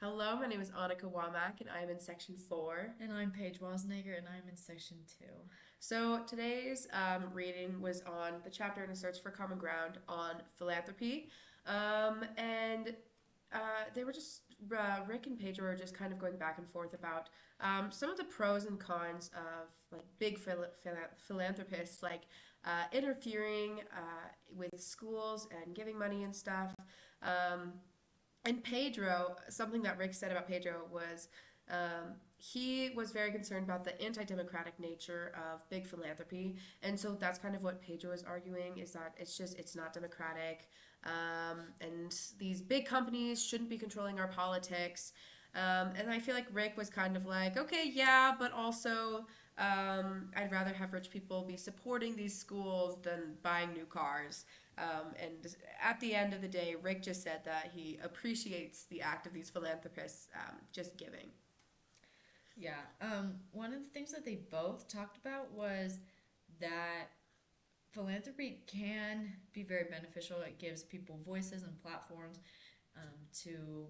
Hello, my name is Annika Wammack, and I'm in section 4. And I'm Paige Wazenegger, and I'm in section 2. So today's reading was on the chapter in A Search for Common Ground on philanthropy. And they were just, Rick and Pedro were just kind of going back and forth about some of the pros and cons of like big philanthropists, like interfering with schools and giving money and stuff. Um, and Pedro, something that Rick said about Pedro was he was very concerned about the anti-democratic nature of big philanthropy, and so that's kind of what Pedro is arguing is that it's not democratic, and these big companies shouldn't be controlling our politics. And I feel like Rick was kind of like, okay, yeah, but also I'd rather have rich people be supporting these schools than buying new cars. And at the end of the day, Rick just said that he appreciates the act of these philanthropists just giving. Yeah, one of the things that they both talked about was that philanthropy can be very beneficial. It gives people voices and platforms to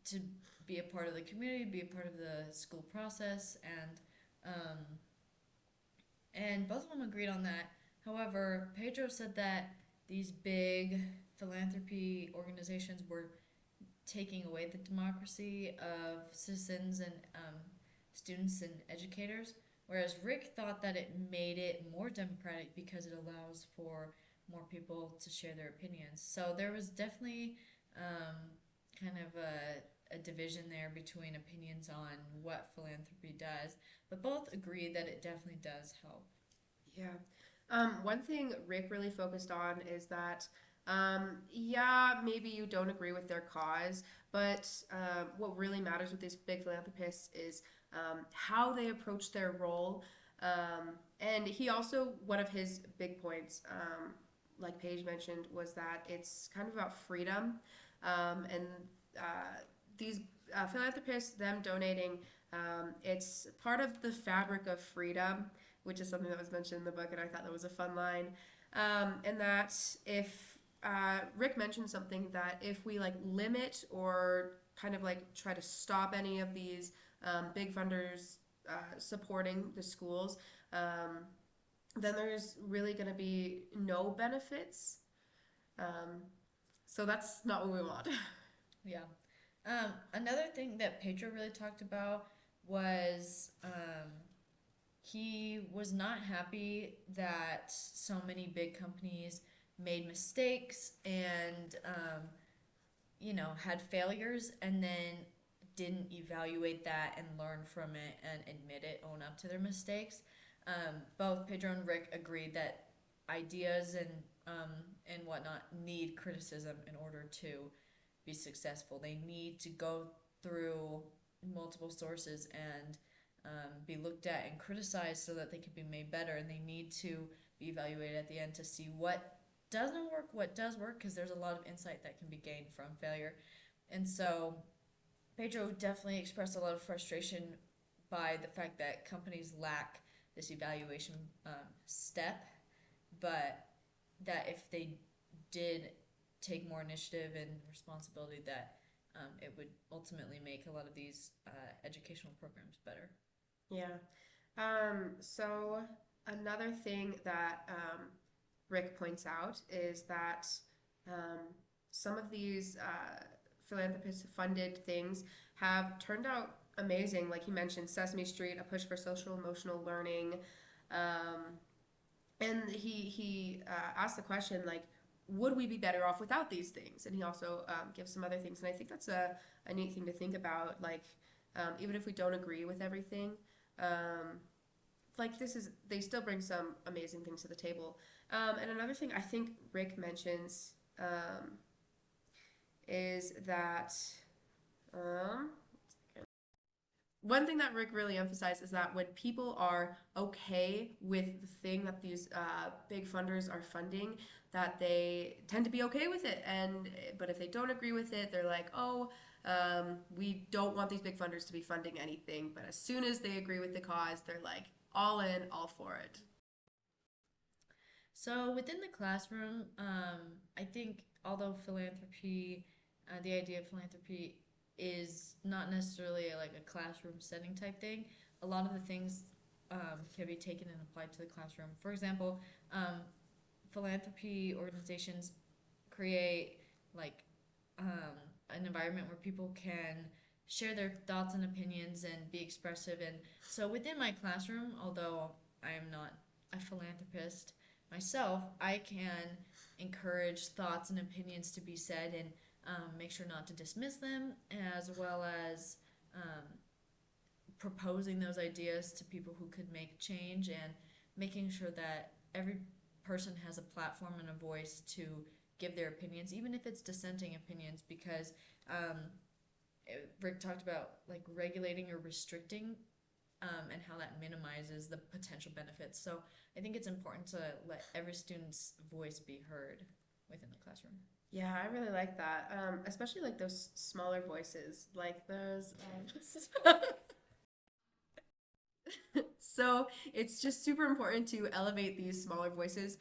to be a part of the community, be a part of the school process, um, and both of them agreed on that. However, Pedro said that these big philanthropy organizations were taking away the democracy of citizens and students and educators, whereas Rick thought that it made it more democratic because it allows for more people to share their opinions. So there was definitely kind of a division there between opinions on what philanthropy does, but both agree that it definitely does help. Yeah. One thing Rick really focused on is that, yeah, maybe you don't agree with their cause, but what really matters with these big philanthropists is how they approach their role. And he also, one of his big points, like Paige mentioned, was that it's kind of about freedom. And these philanthropists, them donating, it's part of the fabric of freedom, which is something that was mentioned in the book, and I thought that was a fun line. And that if Rick mentioned something that if we like limit or kind of like try to stop any of these big funders supporting the schools, then there's really going to be no benefits. Um, so that's not what we want. Yeah. Another thing that Pedro really talked about was he was not happy that so many big companies made mistakes and had failures and then didn't evaluate that and learn from it and admit it, own up to their mistakes. Both Pedro and Rick agreed that ideas and whatnot need criticism in order to be successful. They need to go through multiple sources and be looked at and criticized so that they can be made better. And they need to be evaluated at the end to see what doesn't work, what does work, because there's a lot of insight that can be gained from failure. And so Pedro definitely expressed a lot of frustration by the fact that companies lack this evaluation step, but that if they did take more initiative and responsibility, that it would ultimately make a lot of these educational programs better. Yeah. So another thing that Rick points out is that um, some of these philanthropist funded things have turned out amazing. Like he mentioned, Sesame Street, a push for social emotional learning. Um, and he asked the question, like, would we be better off without these things? And he also gives some other things. And I think that's a neat thing to think about. Like, even if we don't agree with everything, um, like they still bring some amazing things to the table. And another thing I think Rick mentions is that um, one thing that Rick really emphasized is that when people are okay with the thing that these big funders are funding, that they tend to be okay with it. And but if they don't agree with it, they're like, oh, we don't want these big funders to be funding anything. But as soon as they agree with the cause, they're like all in, all for it. So within the classroom, I think although the idea of philanthropy is not necessarily like a classroom setting type thing. A lot of the things can be taken and applied to the classroom. For example, philanthropy organizations create like an environment where people can share their thoughts and opinions and be expressive. And so within my classroom, although I am not a philanthropist myself, I can encourage thoughts and opinions to be said and make sure not to dismiss them, as well as um, proposing those ideas to people who could make change and making sure that every person has a platform and a voice to give their opinions, even if it's dissenting opinions, because um, Rick talked about like regulating or restricting and how that minimizes the potential benefits. So I think it's important to let every student's voice be heard within the classroom. Yeah, I really like that. Especially like those smaller voices, like those. So it's just super important to elevate these smaller voices.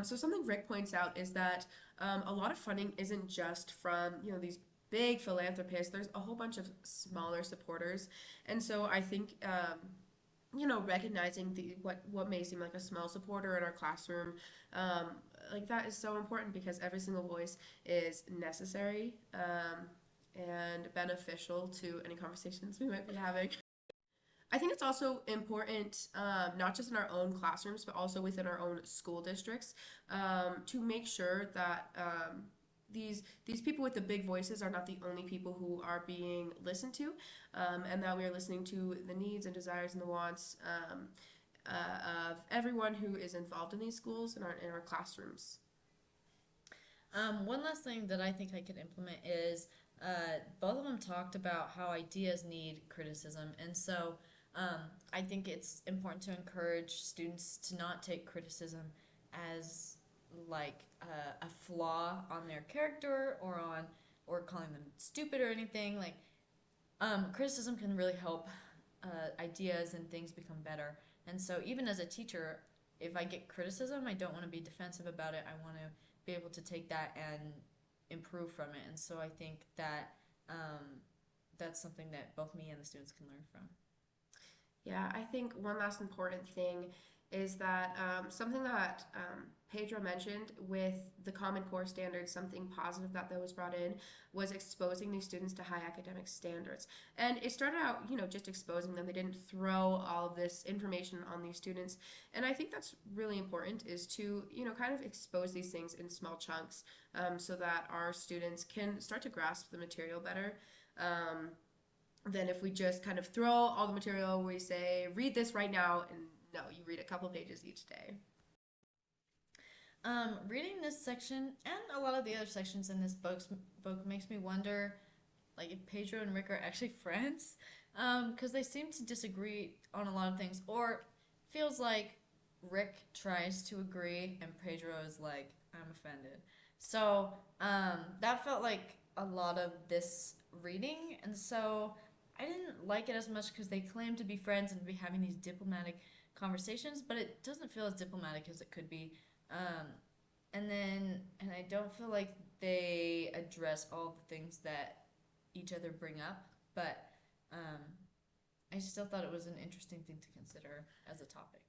So something Rick points out is that a lot of funding isn't just from these big philanthropists. There's a whole bunch of smaller supporters, and so I think recognizing the what may seem like a small supporter in our classroom, like that is so important because every single voice is necessary and beneficial to any conversations we might be having. I think it's also important, not just in our own classrooms, but also within our own school districts, to make sure that these people with the big voices are not the only people who are being listened to, and that we are listening to the needs and desires and the wants of everyone who is involved in these schools and in our classrooms. One last thing that I think I could implement is both of them talked about how ideas need criticism, and so I think it's important to encourage students to not take criticism as like a flaw on their character or calling them stupid or anything. Like criticism can really help ideas and things become better. And so even as a teacher, if I get criticism, I don't want to be defensive about it. I want to be able to take that and improve from it. And so I think that that's something that both me and the students can learn from. Yeah, I think one last important thing is that something that Pedro mentioned with the Common Core standards, something positive that was brought in was exposing these students to high academic standards. And it started out, just exposing them. They didn't throw all of this information on these students. And I think that's really important is to, kind of expose these things in small chunks so that our students can start to grasp the material better. Than if we just kind of throw all the material, we say, read this right now, and no, you read a couple pages each day. Reading this section and a lot of the other sections in this book makes me wonder, like, if Pedro and Rick are actually friends, because they seem to disagree on a lot of things, or feels like Rick tries to agree and Pedro is like, I'm offended. So that felt like a lot of this reading, and so I didn't like it as much because they claim to be friends and be having these diplomatic conversations, but it doesn't feel as diplomatic as it could be. And I don't feel like they address all the things that each other bring up, but I still thought it was an interesting thing to consider as a topic.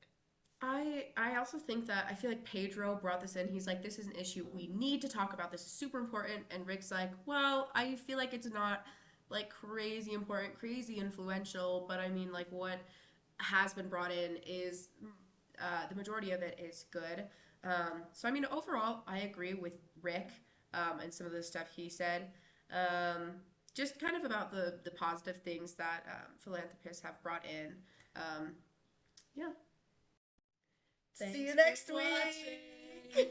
I also think that I feel like Pedro brought this in. He's like, this is an issue we need to talk about. This is super important. And Rick's like, well, I feel like it's not like crazy important, crazy influential, but I mean, like what has been brought in is the majority of it is good. So I mean, overall, I agree with Rick and some of the stuff he said. Just kind of about the positive things that philanthropists have brought in. Yeah. Thanks See you next for week. watching.